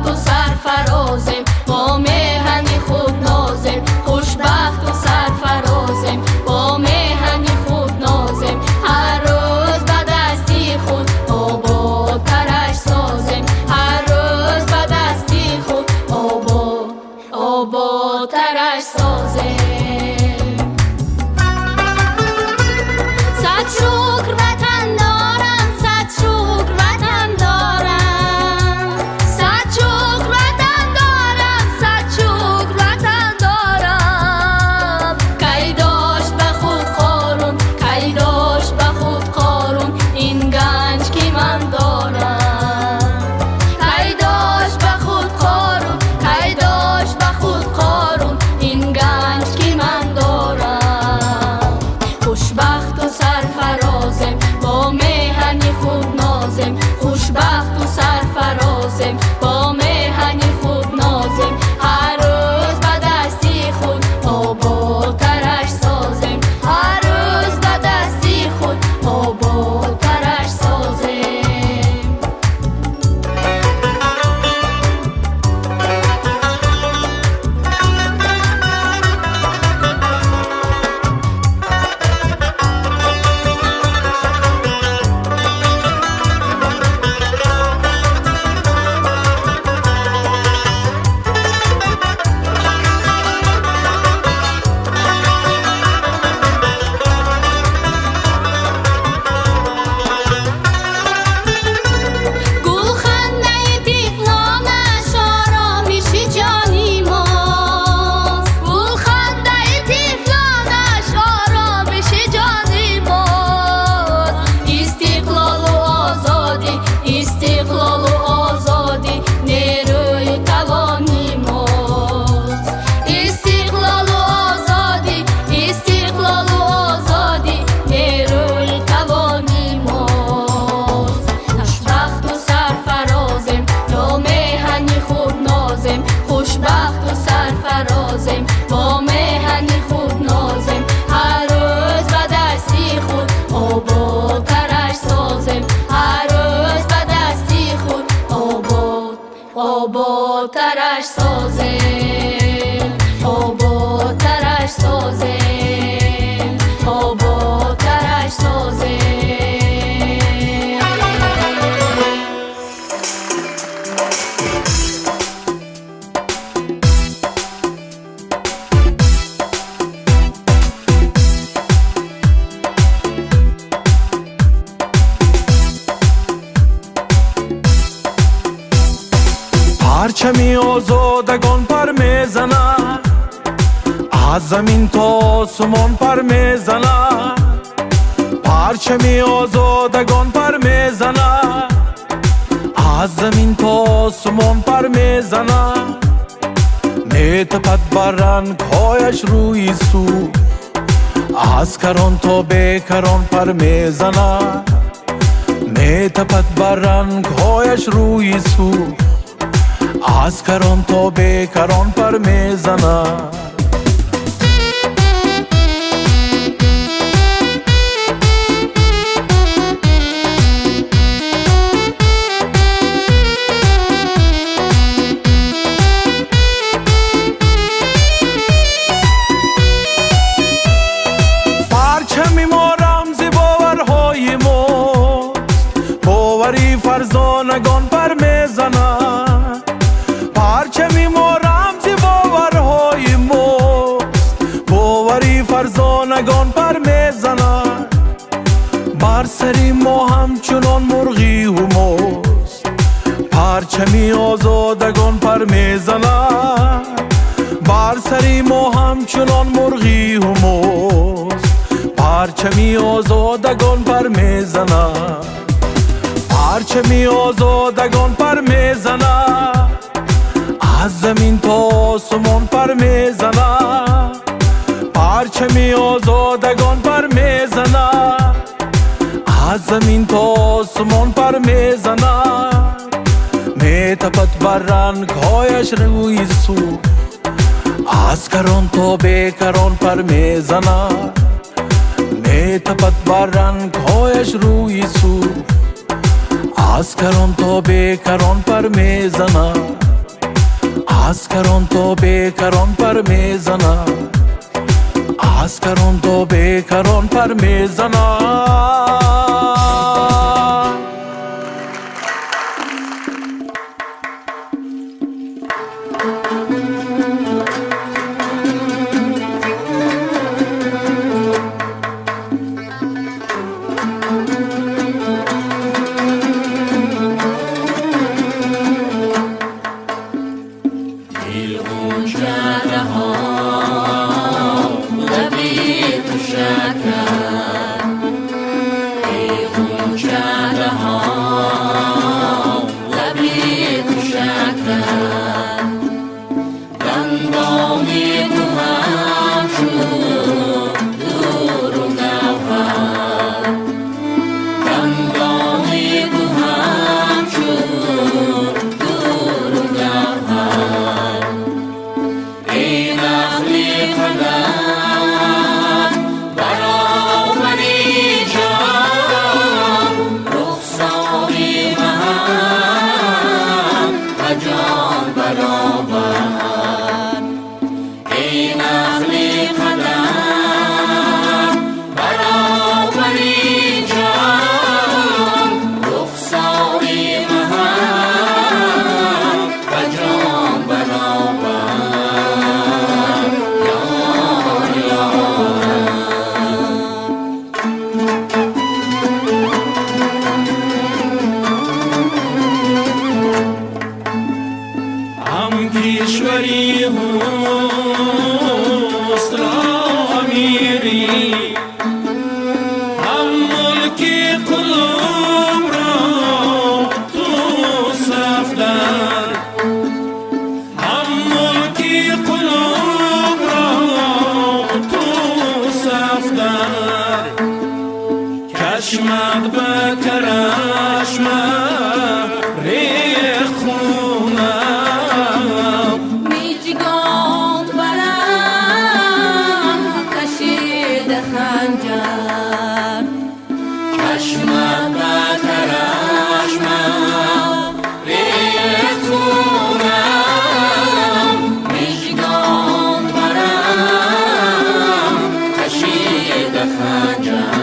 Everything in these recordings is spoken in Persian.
خوشبخت و سرفرازیم، با میهن خود نازیم. خوشبخت و سرفرازیم، با میهن خود نازیم. هر روز به دستی خود آبادترش سازیم. هر روز به دستی خود آبادترش سازیم. صد شکر وطن دارم، صد شکر وطن دارم. صد شکر وطن دارم، صد شکر وطن دارم. کی داشت به خود قارون، کی داشت به خود قارون، این گنج که من دارم. کی داشت به خود قارون، کی داشت به خود قارون، این گنج که من دارم. خوشبخت و سرفرازیم، با میهن خود نازیم. خوشبخت و سرفرازیم، با میهن خود نازیم. هر روز به دستی خود آبادترش سازیم. هر روز به دستی خود آبادترش سازیم. خوشبخت و سرفرازیم، با میهن خود نازیم. هر روز به دستی خود آبادترش سازیم. هر روز به دستی خود آبادترش سازیم. آبادترش سازیم. آبادترش سازیم. پرچمی آزادگان پر میزند، از زمین تا آسمان پر میزند. پرچمی آزادگان پر میزند، از زمین تا آسمان پر میزند. میتپد بر رنگهایش روی سو، از کران تا بیکران پر میزند. میتپد بر رنگهایش روی سو، از کران تا بیکران پر میزند. پرچم ما رمز باورهای ماست، باوری فرزانگان پر میزند. پرچم ما رمز باورهای ماست، باوری فرزانگان پر میزند. بر سری ما همچنان مرغی و ماست، پرچمی آزادگان پر میزند. بر سری ما همچنان مرغی و ماست، پرچمی آزادگان پر میزند. پرچمی آزادگان پر میزند، از زمین تا آسمان پر میزند. پرچمی آزادگان پر میزند، از زمین تا آسمان پر میزند. میتپد بر رنگهایش روی سو، از کران تا بیکران پر میزند. میتپد بر رنگهایش روی سو، از کران تا بیکران پر میزند. از کران تا بیکران پر میزند از کران تا بیکران پر میزند چشمت به کرشمه ریخ خونم میجگان برم کشید خنجر چشمت به کرشمه ریخ خونم میجگان برم کشید خنجر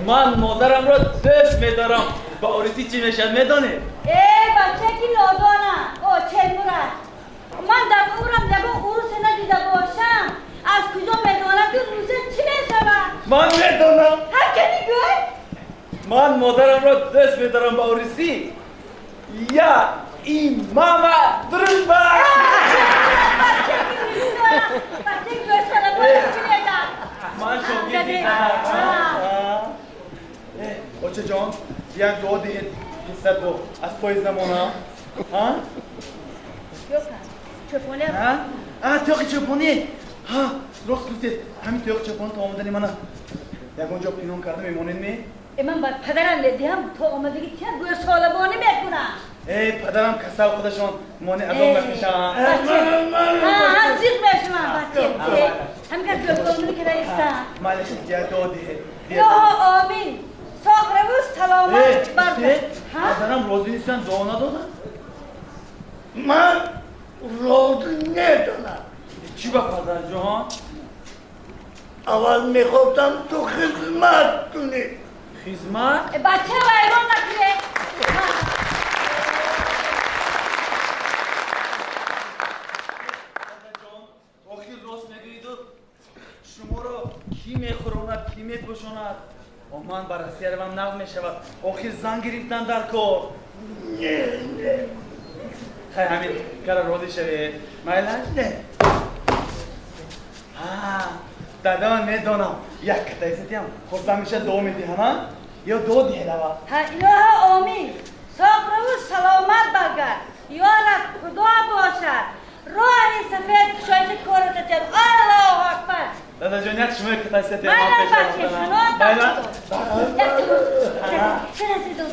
من مادرم را دوست می‌دارم. با آرزوی چی میشد میدانی؟ بچه کی نادانه چه مرد من در عمرم یکو عروس ندیده باشم از کجا میدانم که روزه چی میشود من میدونم هر کنی گوی من مادرم را دست میدارم با عروسی یا این ماما درود با بچه گوی سالا باید چی میدم من شوگی دیدم بچه جان یک دعا دهید حسد با از پای زمانه ها؟ چپونه ها؟ تیاقی چپونی ها راست گفتید همین تیاقی چپون تا آمدنی منه یک اونجا پینون کرده میمونید می؟ من باید پدرم لیدیم تو آمدگی چه گوی سالبانی میکنم ای پدرم کسل خودشون مانع ازام نمیشن ها زیر میشم بچه همین که گوی سالبانی که رایستم معلش یک دعا دهید یا آمین ساقره بود سلامت برده پدرم روزی نیستن دعا ندادن؟ من روزی ندارم چی با پدر جان؟ اول میخواستم تو خدمت کنی خدمت؟ بچه ویران نکنه آخی راست میگوید شما را کی میخوراند کی میپوشاند من برای سیروم نقل میشود آخی زن گرفتن در کار نه خیلی همین کار راضی شوید میلش نه دادا من میدانم یک کتایستی هم خورسم میشه دو میدهنم یا دو دیه دوا الهه آمین ساقره بود سلامت برگرد یارت خدا باشد راه سفید شاید کارت جد الله اکبر دادا جان یک شما کتایستی هم من بچه شنو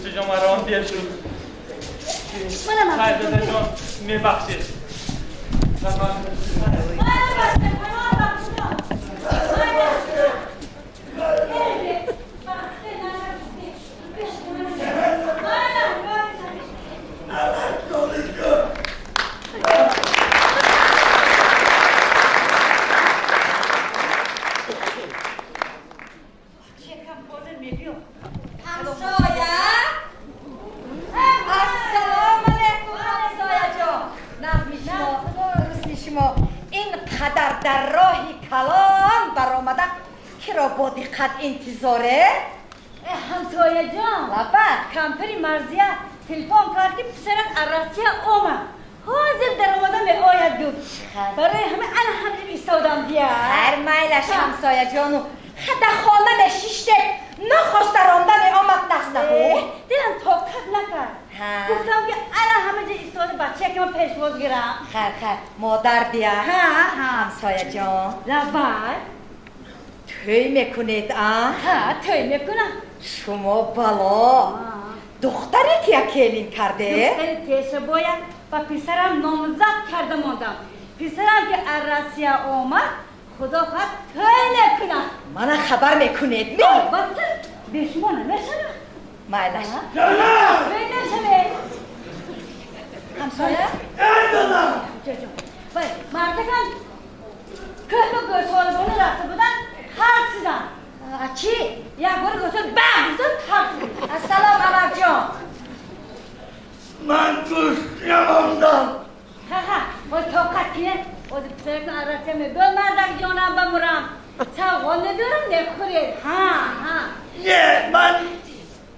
چه جا مرام دیر شد خیلی دادا جان میبخشید در راهی کلان برآمده که را با دقت انتظاره همسایه جان لبه کمپری مرزیه تلفن کرد که پسرت عرصیه آمد حاضر در آمده می آید دو برای همه همجم ایستادم بیا هر میلش همسایه جانو خدا خانه نشیشته نخواست راندن آمد نخسته دلم طاقت نکرد گفتم که همه جا ایستاده بچه که من پیشواز گیرم خیر مادر بیا همسایه جان لبای توی میکنید توی میکنم شما بالا دختری که اکیلین کرده دختری تیشه باید و پسرم نامزد کرده مادم پسرم که عرصیه آمد خدا خواهد توی نکنم من خبر میکنید بطل به شما نمیشنم میلش توی نشنه همسایه؟ ندارم باید مردکم که تو گرسالبانه رفته بودن حرف زدن چی؟ یک بار گفتن بزن حرف زدن السلام عمر جان من دوست نماندم باید طاقت کنه باید پسرکن عرصه میگل مردک جانم بمورم سوال ندارم نخورید نه من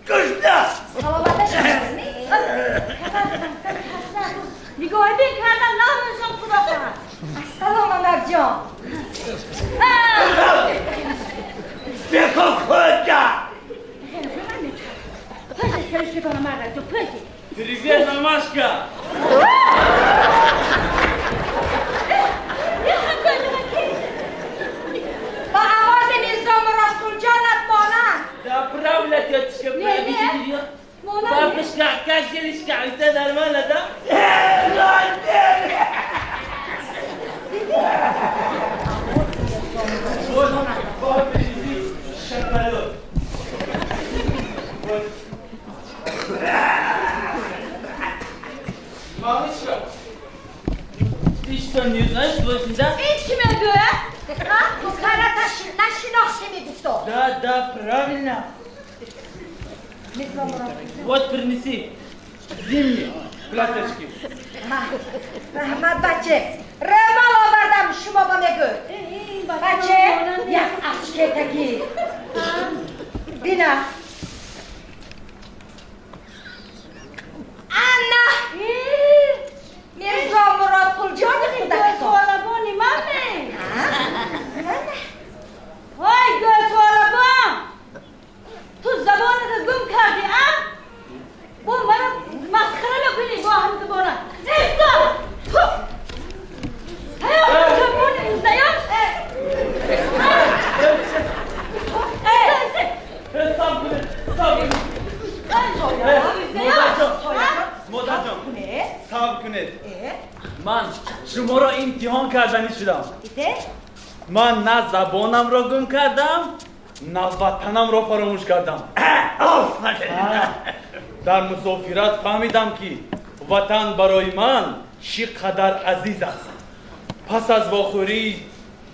دوست نه سلامتش هستی؟ نگاهی بین کردن نامشم خدا خواهد السلام عمر جان بکن خودتا پشت کنم مردک جو پشت تریزیه نماشکا با آواز میزدم رسول جانت مانند دا براولت یا تشکه برای بیشی گیریا با پشکه کسی نشکه ایتا درمانه دا با بیشی شکلو Mami çıkar. İşte yüzüne şu içinde. این چی میگوید؟ کارتش نشناخته میگفتو Да, правильно. Вот принеси. Зимние платочки. رحمت بچه رومال آوردم شما با میگو بچه یک اشکه تکی بینا انا میرزا مراد پول جان خودت سوالبانی مامه وای گو سوالبان تو زبانت گم کردی ام با منو مسخره نکنی با هم زبانه نیستا هیا زبانه نیاد مادرجان صبر کنید من شما را امتحان کردنی شدم من نه زبانم را گم کردم نه وطنم را فراموش کردم در مسافرت فهمیدم که وطن برای من چقدر عزیز است پس از واخوری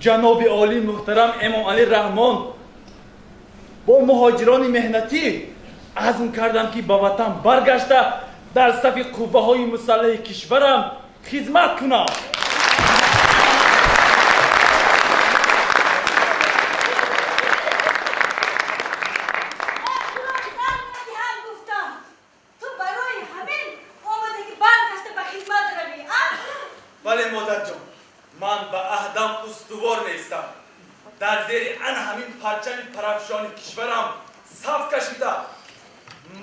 جناب عالی محترم امام علی رحمان با مهاجران مهنتی عزم کردم که به وطن برگشته در صف قوه های مسلح کشورم خدمت کنم بله مادر جان من به عهدم استوار نیستم در زیر ان همین پرچم پرافشان کشورم صف کشیده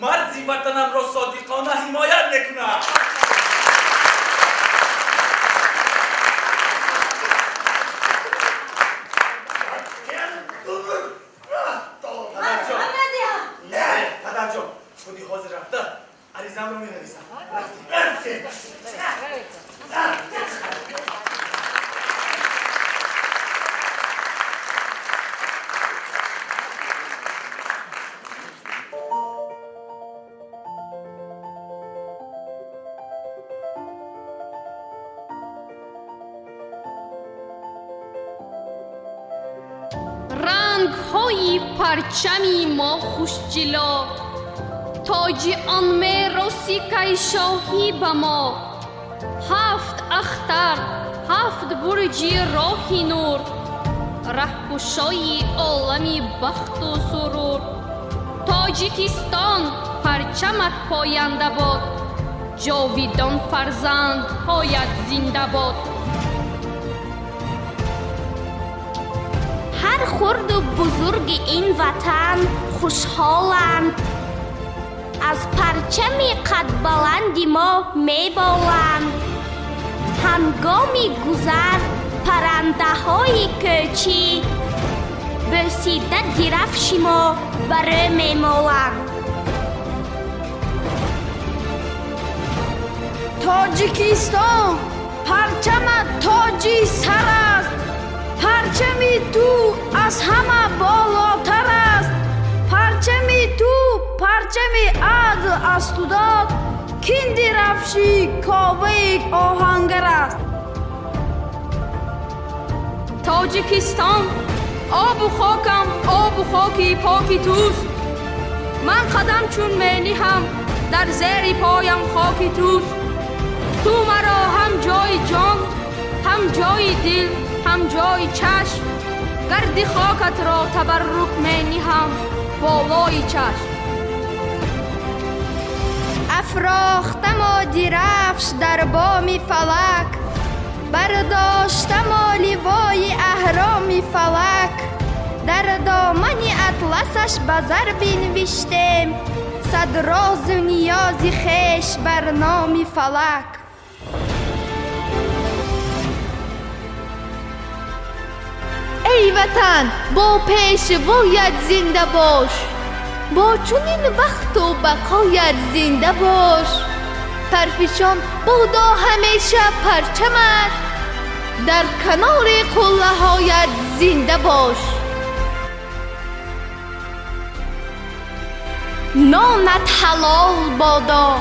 مرزی وطنم را صادقانه حمایت میکنم پدر جان خودی حاضر رفته عریضم رو می‌نویسم رنگ‌های پرچمی ما خوشجلا تاج آن میراثی که شاهی به ما هفت اختر هفت برج راه نور رهگشای عالمی بخت و سرور تاجیکستان پرچمت پاینده باد جاویدان فرزند پایت زنده باد هر خرد و بزرگ این وطن خوشحالند از پرچمی قد بلندی ما میبالند هنگامی گذر پرنده های کوچی بسیده درفش ما بره میمالند تاجیکستان پرچم تاجی سر است پرچمی تو از همه بالاتر است پرچمی تو پرچمی عدل است و داد کین درفشی کاوه آهنگر است تاجیکستان آب و خاکم آب و خاکی پاکی توست من قدم چون مینی هم در زیر پایم خاکی توست تو مرا هم جای جان هم جای دل هم جای چشم گرد خاکت را تبرک مینی هم بالای چشم افراختم و درفش در بام فلک برداشتم و لیوای اهرام فلک در دامن اطلسش بزر بنوشتم صد راز و نیاز خویش بر نام فلک ای وطن با پیشوایت زنده باش با چنین بخت و بقایت زنده باش پرفشان بودا همیشه پرچمت در کنار قله هایت زنده باش نانت حلال بادا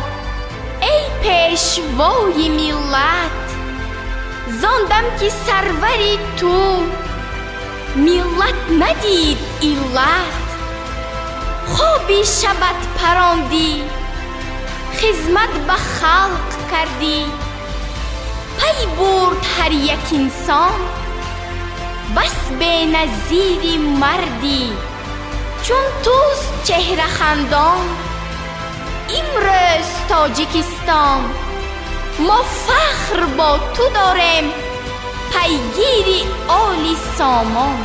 ای پیشوای ملت زاندم که سروری تو ملت ندید علت خوابی شبت پراندی خدمت به خلق کردی پی برد هر یک انسان بس به نظیر مردی چون توست چهره خندان امروز تاجیکستان ما فخر با تو داریم پیگیری آل سامان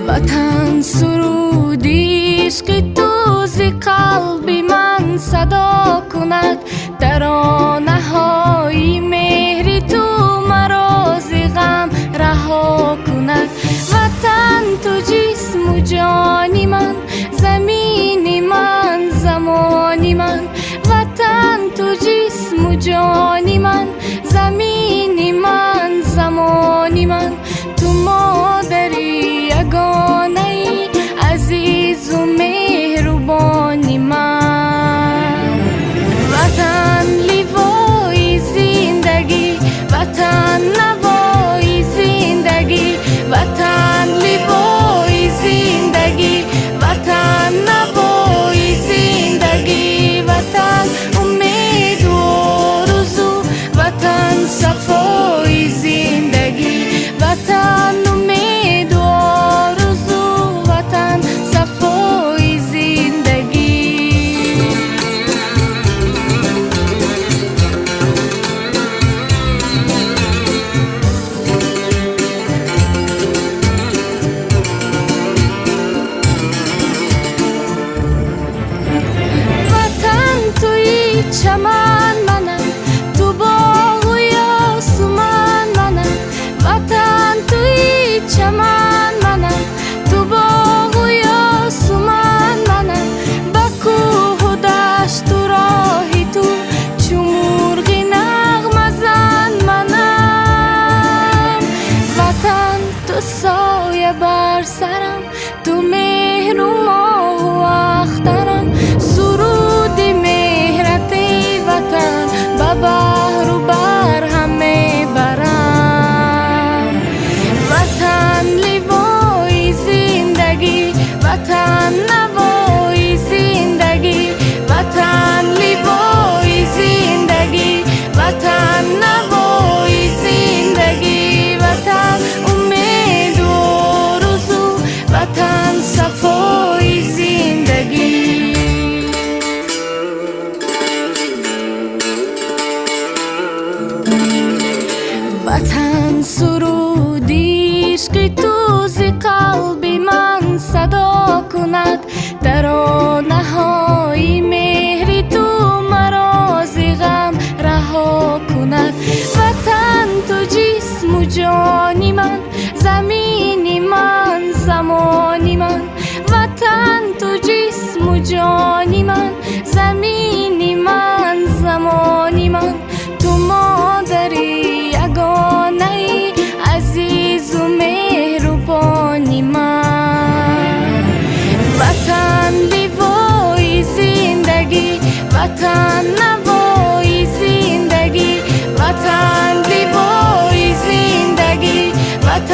وطن سرودی عشق تو ز قلب من صدا کند ترانه های مهر تو مرا ز غم رها کند وطن تو جسم و جانی من زمین من زمانی من وطن تو جسم و جانی من زمین من زمانی من تو مادری یگانه عزیز و مهربانی من وطن لیوای زندگی وطن نوای زندگی وطن لیوای زندگی وطن نوای زندگی وطن امید و آرزو وطن صفای زندگی وطن امید و آرزو وطن صفای زندگی وطن توی چمن منم تو باغ و یاسمن منم وطن توی چمن منم تو باغ و یاسمن منم با کوه و دشت و راهی تو چو مرغی نغمه زن منم وطن تو سایه بر سرم تو مهر و ماه و اخترم سرود مهرت وطن به بحر و بر همه برم وطن لیوای زندگی وطن نوای زندگی وطن لیوای زندگی وطن نوای زندگی وطن امید و آرزو وطن صفای زندگی وطن سرودی عشق تو ز قلب من صدا کند ترانه های مهر تو مرا ز غم رها کند وطن تو جسم و جانی من زمین من زمانی من وطن تو جسم و جانی من زمین من زمانی من تو مادری یگانه عزیز و مهربانی من وطن لیوای زندگی وطن نوای زندگی وطن لیوای زندگی وطن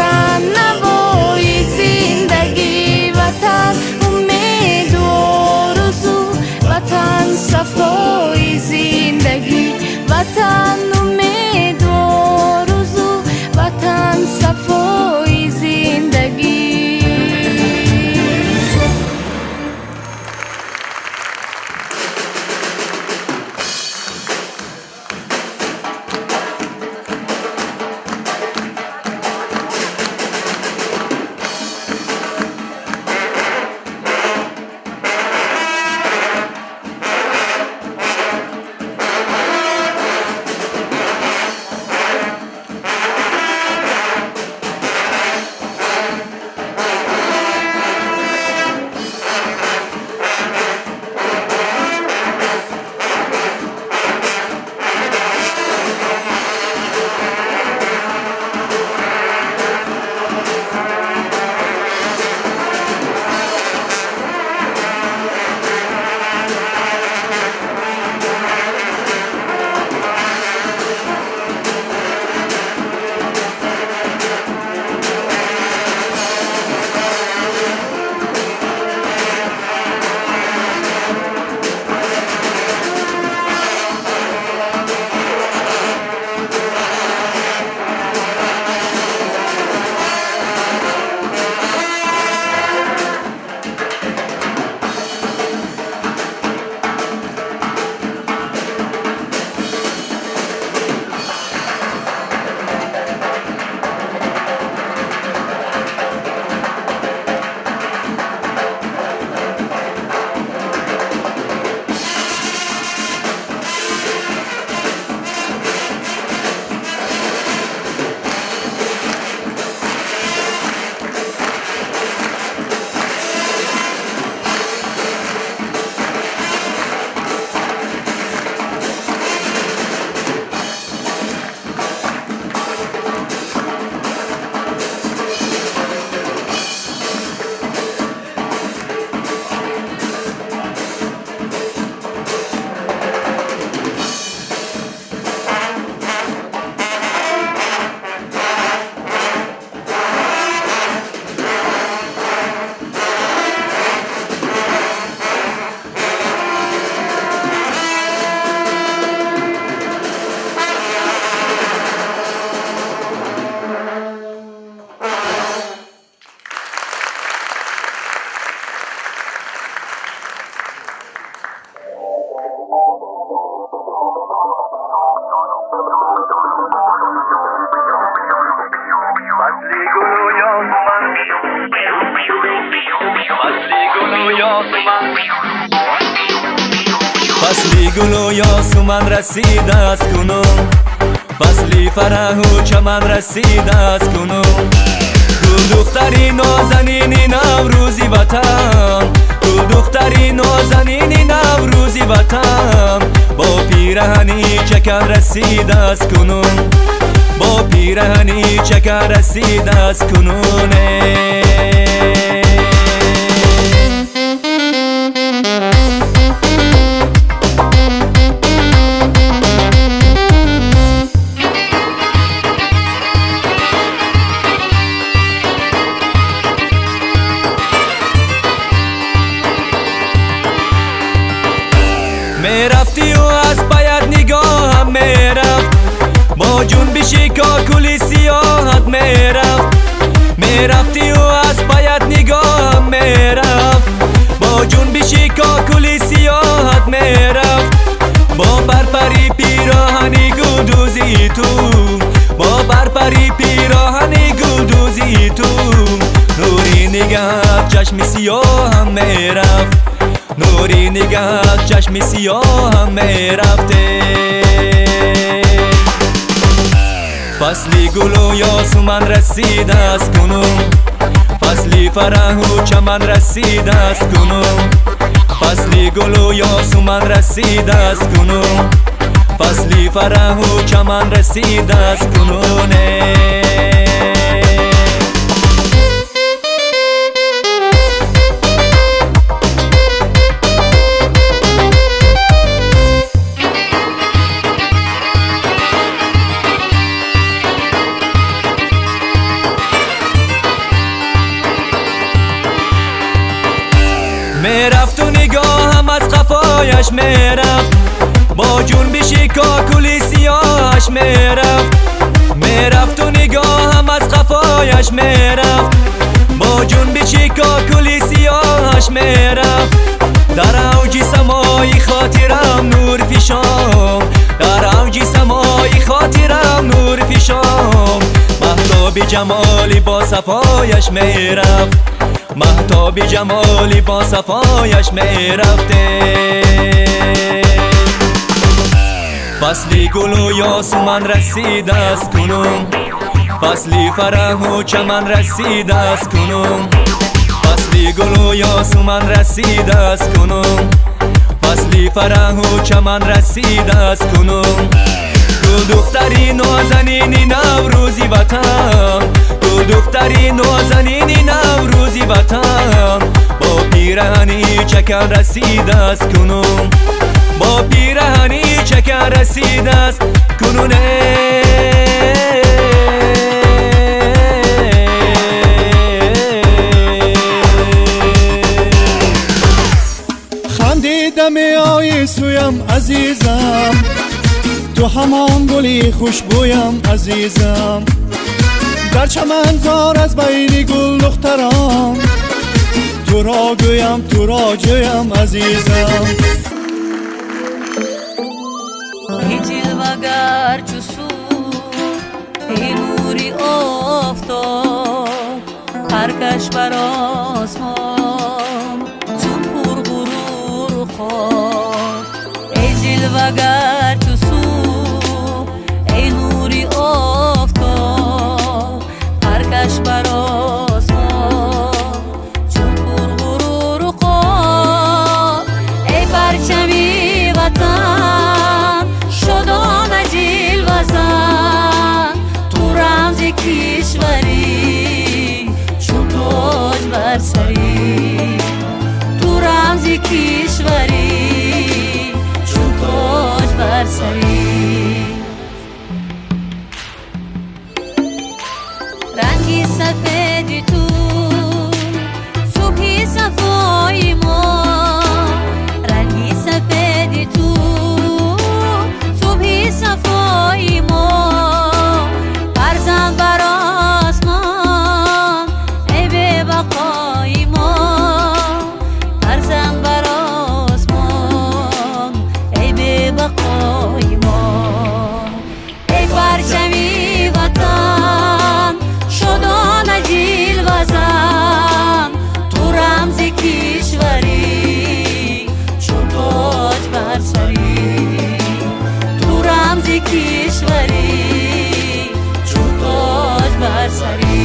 فصلی گل و یاسمن رسیده است کنون، فصلی فرح و چمن رسیده است کنون. گل دختری نازنینی نوروزی وطن، گل دختری نازنینی نوروزی وطن، با پیرهنی چکن رسیده است کنون، با پیرهنی چکن رسیده است کنونه. میرفتی و از پایت نگاهم میرفت، با جنبشی کاکلی سیاحت میرفت. میرفتی و از پایت نگاهم میرفت، با جنبشی کاکلی سیاحت میرفت. با پرپری پیراهنی گلدوزی تو، با پرپری پیراهنی گلدوزی تو، نوری نگاه چشم سیاهم میرفت، نوری نگاه چشم سیاهم میرفته. فصلی گل و یاسمن رسیده است کنون، فصلی فرح و چمن رسیده است کنون، فصلی گل و یاسمن رسیده است کنون، فصلی فرح و چمن رسیده است کنونه. میرفت و نگاهم از قفایش میرفت، با جنبشی کاکلی سیاهش میرفت. میرفت و نگاهم از قفایش میرفت، با جنبشی کاکلی سیاهش میرفت. در اوج سمای خاطرم نور فشان، در اوج سمای خاطرم نور فشان. مهتاب جمالی با صفایش میرفت، مهتاب جمالی با صفایش میرفته. فصلی گل و یاسمن رسیده است کنون، فصلی فرح و چمن رسیده است کنون، فصلی گل و یاسمن رسیده است کنون، فصلی فرح و چمن رسیده است کنون. گل دختری نازنینی نوروزی وطن، گل دختری نازنینی نوروزی وطن، با پیرهنی چکن رسیده است کنون، با پیرهنی چکن رسیده است کنونه. خندیدم آی سویم عزیزم، تو همان گلی خوشبویم عزیزم. در چمنزار از بین گل دختران، تو را گویم تو را جویم عزیزم. ای جلوگر چو سور، ای نوری آفتاب، پرکش بر آسمان چون پر غرور خواب. ای جلوگر چو سور، ای نوری آفتاب، پرکش بر آسمان چون پر غرور خواب. ای پرچمی وطن شدان جلوه زن، تو رمز کشوری چون تاج بر سری، تو رمز کشوری چون تاج بر سری. رنگی سفید تو صبحی صفای ما، رنگی سفید تو صبحی صفای ما. برزن بر آسمان ای به بقای ما، برزن بر آسمان ای به بقای ما. ای پرچمی وطن شدان جلوه زن، تو رمز کشوری سری.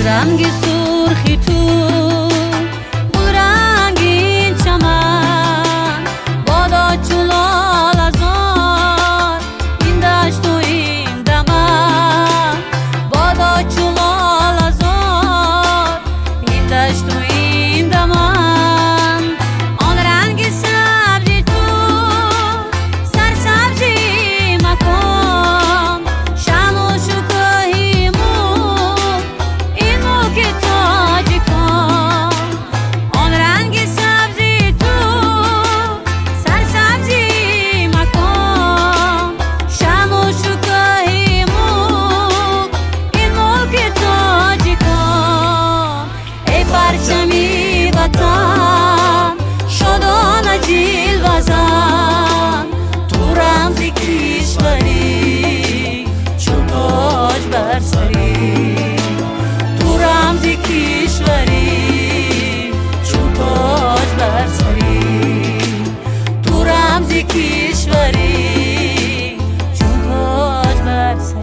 رنگ سرخی تو گل رنگین چمن بادا چلال ازار این دشت و این دمن بادا چلال ازار این دشت و این دمن آن رنگ سبزی تو سرسبزی مکن شم و شکوهی که تاج کن آن رنگ سبزی تو سرسبزی مکن شم و شکوهی موک این ملک تاج کن ای پرچمی وطن شادانه جلوه زن تو رمز کشوری چون تاج بر سری رمزی کشوری چون تاج بر سری تو رمزی کشوری چون تاج بر سری.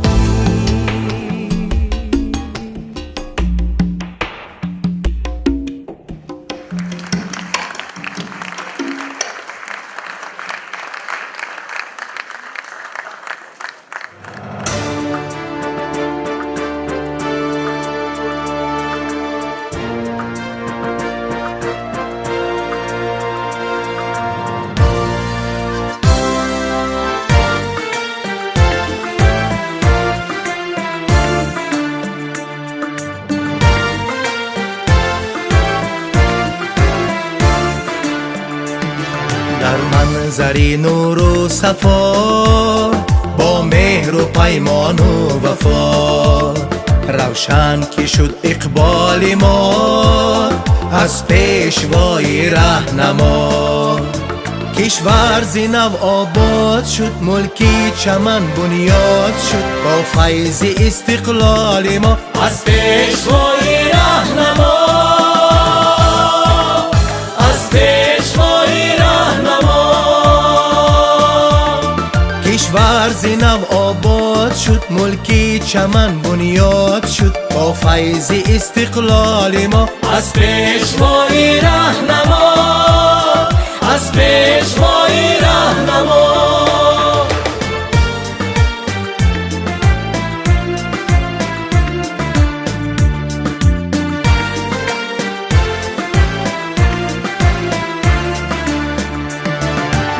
در منظری نور و صفا با مهر و پیمان و وفا روشن که شد اقبال ما از پیشوای رهنما کشور زینب آباد شد ملکی چمن بنیاد شد با فیض استقلال ما از پیشوای رهنما از پیشوای کشور زینب آباد شد ملکی چمن بنیاد شد با فیض استقلال ما از پیشوای رهنما از پیشوای رهنما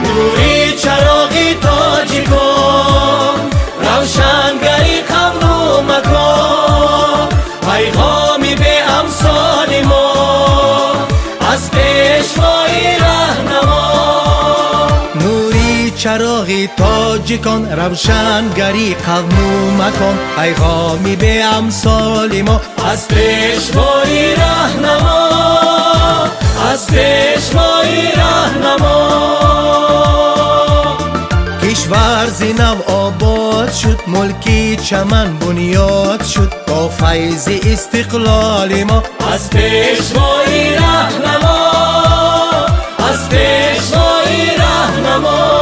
نوری چراغی تاجی کن روشنگری قبر و مکان پیغامی به امثال ما از پیشوای رهنما نوری چراغی تاجی کن روشنگری قبر و مکان پیغامی به امثال ما از پیشوای رهنما از پیشوای رهنما کشور زینب آباد شد ملکی چمن بنیاد شد با فیض استقلال ما از پیشوای رهنما از پیشوای رهنما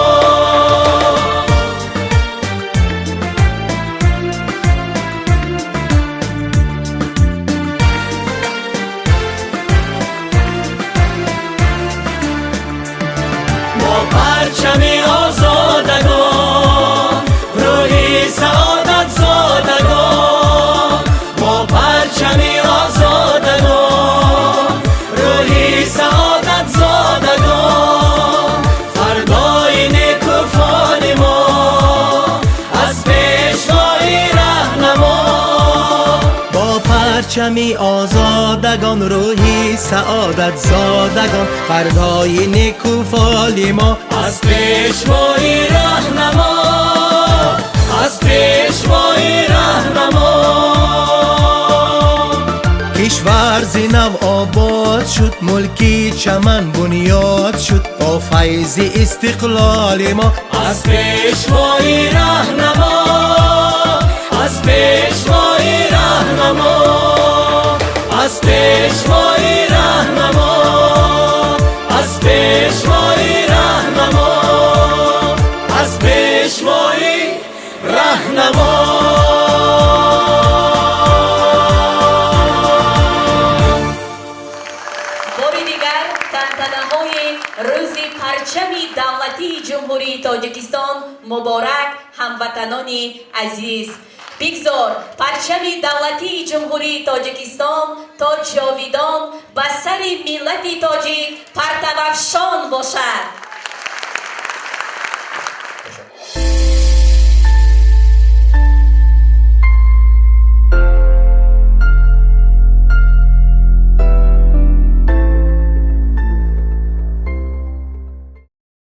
پرچم آزادگان روحی سعادت زادگان ما پرچم آزادگان روحی سعادت زادگان فردای نیکوفان ما از پیشوای رهنما با پرچمی آزادگان روحی سعادت زادگان فردای نیکوفال ما از پیشوای رهنما از پیشوای رهنما کشور روز نو آباد شد، ملکی چمن بنیاد شد، با فیض استقلال ما از پیشوای راهنما، از پیشوای راهنما، از پیشوای راهنما، از پیشوای راهنما، از پیشوای راهنما. روز پرچم دولتی جمهوری تاجیکستان مبارک هموطنان عزیز. بگذار پرچم دولتی جمهوری تاجیکستان تا جاویدان بر سر ملت تاجیک پرتو افشان باشد.